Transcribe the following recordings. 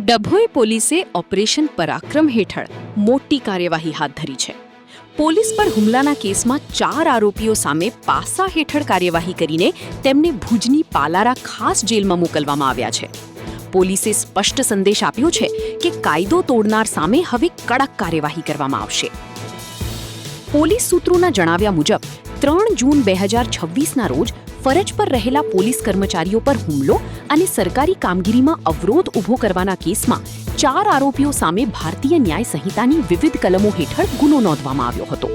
ડભોઈ પોલીસે ઓપરેશન પરાક્રમ હેઠળ મોટી કાર્યવાહી હાથ ધરી છે. પોલીસ પર હુમલાના કેસમાં 4 આરોપીઓ સામે પાસા હેઠળ કાર્યવાહી કરીને તેમને ભુજની પાલારા ખાસ જેલમાં મોકલવામાં આવ્યા છે. પોલીસે સ્પષ્ટ સંદેશ આપ્યો છે કે કાયદો તોડનાર સામે હવે કડક કાર્યવાહી કરવામાં આવશે. પોલીસ સૂત્રોના જણાવ્યા મુજબ 3 જૂન 2026ના રોજ ફરજ પર રહેલા પોલીસ કર્મચારીઓ પર હુમલો અને સરકારી કામગીરીમાં અવરોધ ઊભો કરવાના કેસમાં 4 આરોપીઓ સામે ભારતીય ન્યાય સંહિતાની વિવિધ કલમો હેઠળ ગુનો નોંધવામાં આવ્યો હતો.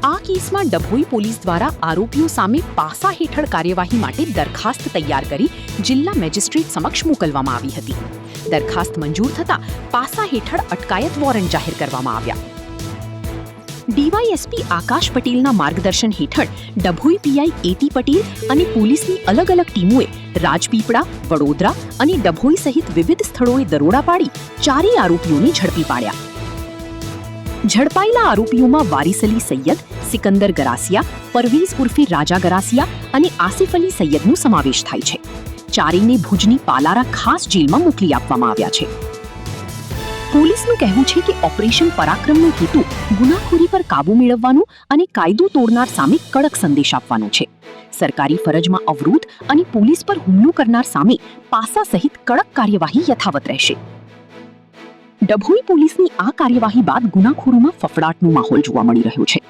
આ કેસમાં ડભોઈ પોલીસ દ્વારા આરોપીઓ સામે પાસા હેઠળ કાર્યવાહી માટે દરખાસ્ત તૈયાર કરી જિલ્લા મેજિસ્ટ્રેટ સમક્ષ મોકલવામાં આવી હતી. દરખાસ્ત મંજૂર થતાં પાસા હેઠળ અટકાયત વોરંટ જાહેર કરવામાં આવ્યા. ડીવાયએસપી આકાશ પટેલના માર્ગદર્શન હેઠળ ડભોઈ પીઆઈ એટી પટેલ અને પોલીસની અલગ અલગ ટીમોએ રાજપીપળા, વડોદરા અને ડભોઈ સહિત વિવિધ સ્થળોએ દરોડા પાડી 4 આરોપીઓને ઝડપી પાડ્યા. ઝડપાયેલા આરોપીઓમાં વારિસ અલી સૈયદ, સિકંદર ગરાસિયા, પરવીઝ ઉર્ફે રાજા ગરાસિયા અને આસિફ અલી સૈયદનો સમાવેશ થાય છે. ચારેયને ભુજની પાલારા ખાસ જેલમાં મોકલી આપવામાં આવ્યા છે. પોલીસનું કહેવું છે કે ઓપરેશન પરાક્રમનો હેતુ ગુનાખોરી પર કાબૂ મેળવવાનો અને કાયદો તોડનાર સામે કડક સંદેશ આપવાનો છે. સરકારી ફરજમાં અવરોધ અને પોલીસ પર હુમલો કરનાર સામે પાસા સહિત કડક કાર્યવાહી યથાવત રહેશે. ડભોઈ પોલીસની આ કાર્યવાહી બાદ ગુનાખોરોમાં ફફડાટનો માહોલ જોવા મળી રહ્યો છે.